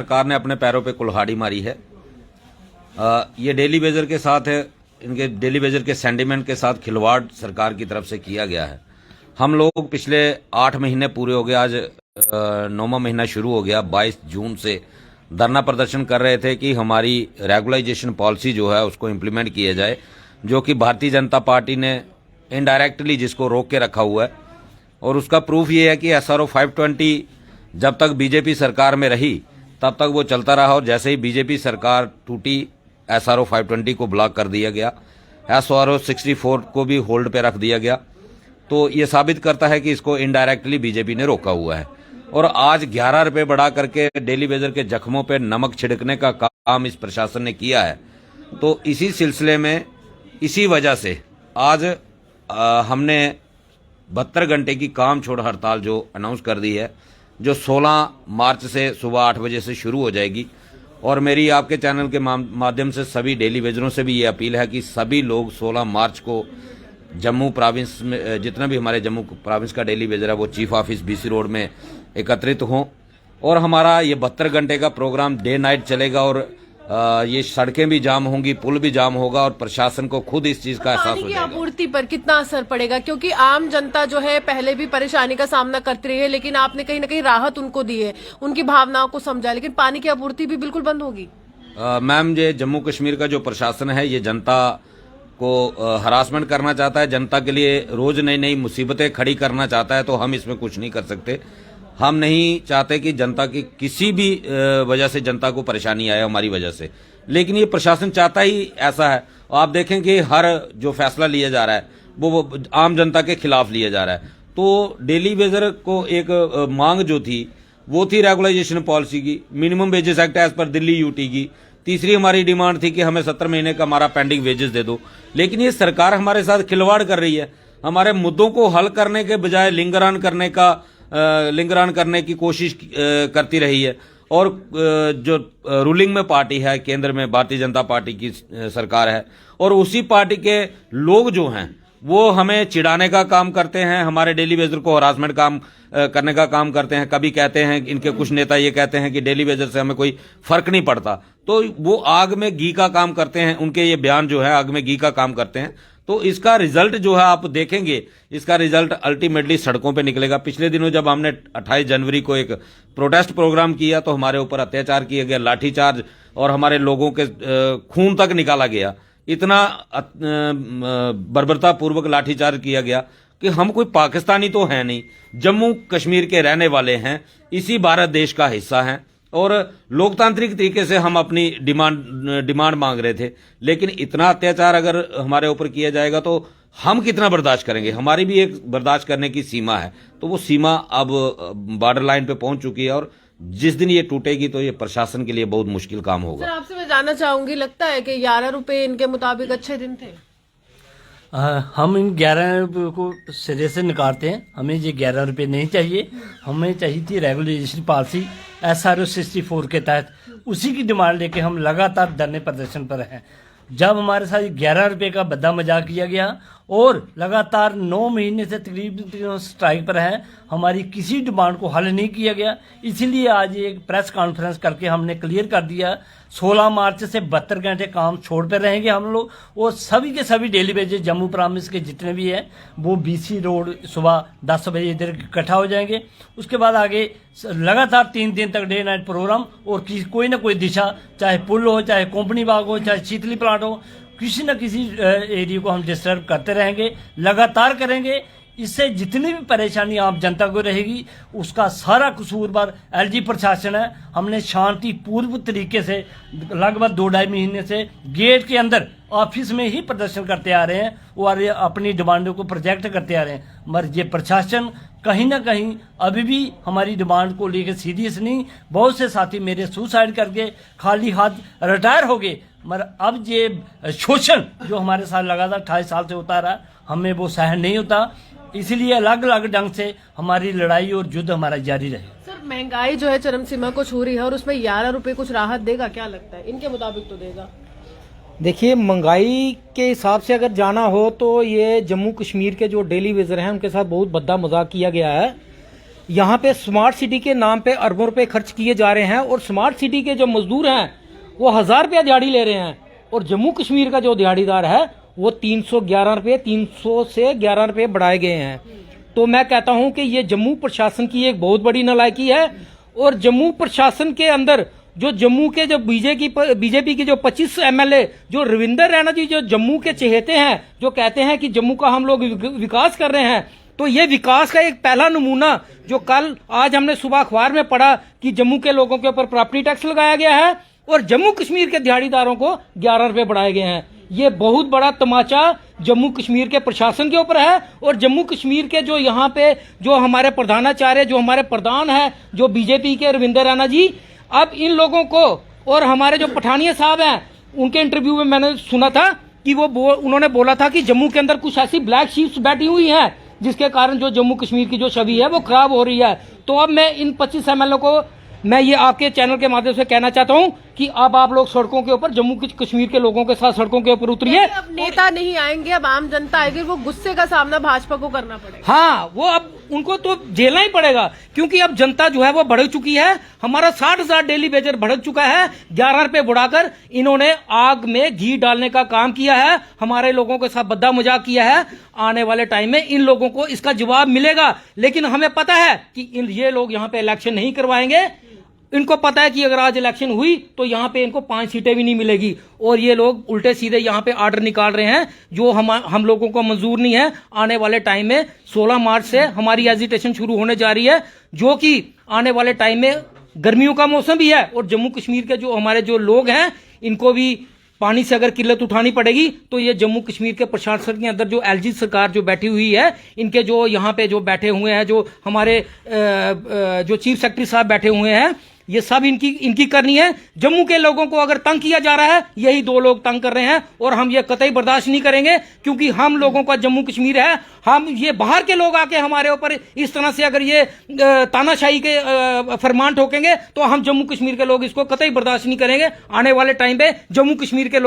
सरकार ने अपने पैरों पे कुल्हाड़ी मारी है। ये डेली वेजर के साथ है, इनके डेली वेजर के सेंटिमेंट के साथ खिलवाड़ सरकार की तरफ से किया गया है। हम लोग पिछले 8 महीने पूरे हो गए, आज 9वां महीना शुरू हो गया। 22 जून से धरना प्रदर्शन कर रहे थे कि हमारी रेगुलाइजेशन पॉलिसी जो है उसको इम्प्लीमेंट किया जाए, जो कि भारतीय जनता पार्टी ने इनडायरेक्टली जिसको रोक के रखा हुआ है। और उसका प्रूफ ये है कि SRO 520 जब तक बीजेपी सरकार में रही तब तक वो चलता रहा, और जैसे ही बीजेपी सरकार टूटी SRO 520 को ब्लॉक कर दिया गया, SRO 64 को भी होल्ड पे रख दिया गया। तो ये साबित करता है कि इसको इनडायरेक्टली बीजेपी ने रोका हुआ है। और आज 11 रुपये बढ़ा करके डेली वेजर के जख्मों पे नमक छिड़कने का काम इस प्रशासन ने किया है। तो इसी सिलसिले में, इसी वजह से आज हमने 72 घंटे की काम छोड़ हड़ताल जो अनाउंस कर दी है, जो 16 मार्च से सुबह 8 बजे से शुरू हो जाएगी। और मेरी आपके चैनल के माध्यम से सभी डेली वेजरों से भी ये अपील है कि सभी लोग 16 मार्च को जम्मू प्रोविंस में, जितना भी हमारे जम्मू प्रोविंस का डेली वेजर है, वो चीफ ऑफिस BC रोड में एकत्रित हों। और हमारा ये 72 घंटे का प्रोग्राम डे नाइट चलेगा, और ये सड़कें भी जाम होंगी, पुल भी जाम होगा, और प्रशासन को खुद इस चीज का एहसास हो जाएगा। पानी की आपूर्ति पर कितना असर पड़ेगा, क्योंकि आम जनता जो है पहले भी परेशानी का सामना करती रही है, लेकिन आपने कहीं ना कहीं राहत उनको दी है, उनकी भावनाओं को समझा, लेकिन पानी की आपूर्ति भी बिल्कुल बंद होगी। मैम, ये जम्मू कश्मीर का जो प्रशासन है, ये जनता को हरासमेंट करना चाहता है, जनता के लिए रोज नई नई मुसीबतें खड़ी करना चाहता है। तो हम इसमें कुछ नहीं कर सकते। हम नहीं चाहते कि जनता की किसी भी वजह से जनता को परेशानी आए हमारी वजह से, लेकिन ये प्रशासन चाहता ही ऐसा है। आप देखें कि हर जो फैसला लिया जा रहा है वो आम जनता के खिलाफ लिया जा रहा है। तो डेली वेजर को एक मांग जो थी वो थी रेगुलाइजेशन पॉलिसी की, minimum wages act as per Delhi UT की। तीसरी हमारी डिमांड थी कि हमें 70 महीने का हमारा पेंडिंग वेजेस दे दो। लेकिन ये सरकार हमारे साथ खिलवाड़ कर रही है, हमारे मुद्दों को हल करने के बजाय लिंगरान करने की कोशिश करती रही है। और जो रूलिंग में पार्टी है, केंद्र में भारतीय जनता पार्टी की सरकार है, और उसी पार्टी के लोग जो हैं वो हमें चिढ़ाने का काम करते हैं, हमारे डेली वेजर को हरासमेंट करने का काम करते हैं। कभी कहते हैं, इनके कुछ नेता ये कहते हैं कि डेली वेजर से हमें कोई फर्क नहीं पड़ता। तो वो आग में घी का काम करते हैं, उनके ये बयान जो है आग में घी का काम करते हैं। तो इसका रिजल्ट जो है आप देखेंगे, इसका रिजल्ट अल्टीमेटली सड़कों पे निकलेगा। पिछले दिनों जब हमने 28 जनवरी को एक प्रोटेस्ट प्रोग्राम किया तो हमारे ऊपर अत्याचार किया गया, लाठीचार्ज, और हमारे लोगों के खून तक निकाला गया। इतना बर्बरता पूर्वक लाठीचार्ज किया गया कि हम कोई पाकिस्तानी तो है नहीं, जम्मू कश्मीर के रहने वाले हैं, इसी भारत देश का हिस्सा हैं, और लोकतांत्रिक तरीके से हम अपनी डिमांड मांग रहे थे। लेकिन इतना अत्याचार अगर हमारे ऊपर किया जाएगा तो हम कितना बर्दाश्त करेंगे। हमारी भी एक बर्दाश्त करने की सीमा है, तो वो सीमा अब बॉर्डर लाइन पे पहुंच चुकी है, और जिस दिन ये टूटेगी तो ये प्रशासन के लिए बहुत मुश्किल काम होगा। सर, आपसे मैं जानना चाहूंगी, लगता है कि 11 रुपए इनके मुताबिक अच्छे दिन थे? हम इन 11 रुपये को सिरे से निकालते हैं। हमें ये 11 रुपये नहीं चाहिए, हमें चाहिए थी रेगुलेशन पॉलिसी SRO 64 के तहत। उसी की डिमांड लेके हम लगातार धरने प्रदर्शन पर हैं। जब हमारे साथ 11 रुपये का बद्दा मजाक किया गया और लगातार 9 महीने से तकरीबन स्ट्राइक पर हैं, हमारी किसी डिमांड को हल नहीं किया गया। इसीलिए आज एक प्रेस कॉन्फ्रेंस करके हमने क्लियर कर दिया 16 मार्च से 72 घंटे काम छोड़ पर रहेंगे हम लोग, और सभी के सभी डेली वेजेस जम्मू प्रोविंस के जितने भी हैं वो BC रोड सुबह 10 बजे इधर इकट्ठा हो जाएंगे। उसके बाद आगे लगातार 3 दिन तक डे नाइट प्रोग्राम, और कोई ना कोई दिशा, चाहे पुल हो, चाहे कंपनी बाग हो, चाहे शीतली प्लांट हो, किसी न किसी एरिया को हम डिस्टर्ब करते रहेंगे, लगातार करेंगे। इससे जितनी भी परेशानी आम जनता को रहेगी उसका सारा कसूरवार LG प्रशासन है। हमने शांतिपूर्व तरीके से लगभग 2-2.5 महीने से गेट के अंदर ऑफिस में ही प्रदर्शन करते आ रहे हैं और अपनी डिमांडों को प्रोजेक्ट करते आ रहे हैं, मगर ये प्रशासन कहीं ना कहीं अभी भी हमारी डिमांड को लेकर सीरियस नहीं। बहुत से साथी मेरे सुसाइड करके खाली हाथ रिटायर हो गए, मगर अब ये शोषण जो हमारे साथ लगातार 28 साल से होता रहा, हमें वो सहन नहीं होता। इसलिए अलग अलग ढंग से हमारी लड़ाई और युद्ध हमारा जारी रहे। सर, महंगाई जो है चरम सीमा को छू रही है, और उसमें 11 रुपए कुछ राहत देगा, क्या लगता है? इनके मुताबिक तो देगा। देखिए, महंगाई के हिसाब से अगर जाना हो तो ये जम्मू कश्मीर के जो डेली वेजर हैं उनके साथ बहुत भद्दा मजाक किया गया है। यहाँ पे स्मार्ट सिटी के नाम पे अरबों रुपए खर्च किए जा रहे हैं और स्मार्ट सिटी के जो मजदूर हैं वो 1000 रुपया दिहाड़ी ले रहे हैं और जम्मू कश्मीर का जो दिहाड़ीदार है वो 311 रुपये 300 से 11 रुपये बढ़ाए गए हैं। तो मैं कहता हूं कि ये जम्मू प्रशासन की एक बहुत बड़ी नालायकी है और जम्मू प्रशासन के अंदर जो जम्मू के जो बीजेपी के जो 25 एमएलए जो रविंदर रैना जी जो जम्मू के चहेते हैं जो कहते हैं कि जम्मू का हम लोग विकास कर रहे हैं, तो ये विकास का एक पहला नमूना जो कल आज हमने सुबह अखबार में पढ़ा कि जम्मू के लोगों के ऊपर प्रॉपर्टी टैक्स लगाया गया है और जम्मू कश्मीर के दिहाड़ीदारों को 11 रुपए बढ़ाए गए हैं। ये बहुत बड़ा तमाचा जम्मू कश्मीर के प्रशासन के ऊपर है और जम्मू कश्मीर के जो यहाँ पे जो हमारे प्रधानाचार्य जो हमारे प्रधान है जो बीजेपी के रविंदर रैना जी, अब इन लोगों को और हमारे जो पठानिया साहब हैं उनके इंटरव्यू में मैंने सुना था कि उन्होंने बोला था कि जम्मू के अंदर कुछ ऐसी ब्लैक शीप्स बैठी हुई हैं जिसके कारण जो जम्मू कश्मीर की जो छवि है वो खराब हो रही है। तो अब मैं इन 25 एमएलए को मैं ये आपके चैनल के माध्यम से कहना चाहता हूं कि अब आप लोग सड़कों के ऊपर जम्मू कश्मीर के लोगों के साथ सड़कों के ऊपर उतरिए। अब नेता नहीं आएंगे, अब आम जनता आएगी, वो गुस्से का सामना भाजपा को करना पड़ेगा। हाँ, वो अब उनको तो झेलना ही पड़ेगा क्योंकि अब जनता जो है वो भड़क चुकी है। हमारा 60,000 डेली वेजर भड़क चुका है। 11 रुपए बढ़ाकर इन्होंने आग में घी डालने का काम किया है, हमारे लोगों के साथ बद्दा मजाक किया है। आने वाले टाइम में इन लोगों को इसका जवाब मिलेगा, लेकिन हमें पता है कि ये लोग यहाँ पे इलेक्शन नहीं करवाएंगे। इनको पता है कि अगर आज इलेक्शन हुई तो यहाँ पे इनको 5 सीटें भी नहीं मिलेगी और ये लोग उल्टे सीधे यहाँ पे आर्डर निकाल रहे हैं जो हम लोगों को मंजूर नहीं है। आने वाले टाइम में 16 मार्च से हमारी एजिटेशन शुरू होने जा रही है जो कि आने वाले टाइम में गर्मियों का मौसम भी है और जम्मू कश्मीर के जो हमारे जो लोग हैं इनको भी पानी से अगर किल्लत उठानी पड़ेगी तो ये जम्मू कश्मीर के प्रशासन के अंदर जो एलजी सरकार जो बैठी हुई है, इनके जो यहाँ पे जो बैठे हुए हैं, जो हमारे जो चीफ सेक्रेटरी साहब बैठे हुए हैं, ये सब इनकी करनी है। जम्मू के लोगों को अगर तंग किया जा रहा है, यही 2 लोग तंग कर रहे हैं और हम ये कतई बर्दाश्त नहीं करेंगे क्योंकि हम लोगों का जम्मू कश्मीर है। हम ये बाहर के लोग आके हमारे ऊपर इस तरह से अगर ये तानाशाही के फरमान ठोकेंगे तो हम जम्मू कश्मीर के लोग इसको कतई बर्दाश्त नहीं करेंगे। आने वाले टाइम पे जम्मू कश्मीर के लोग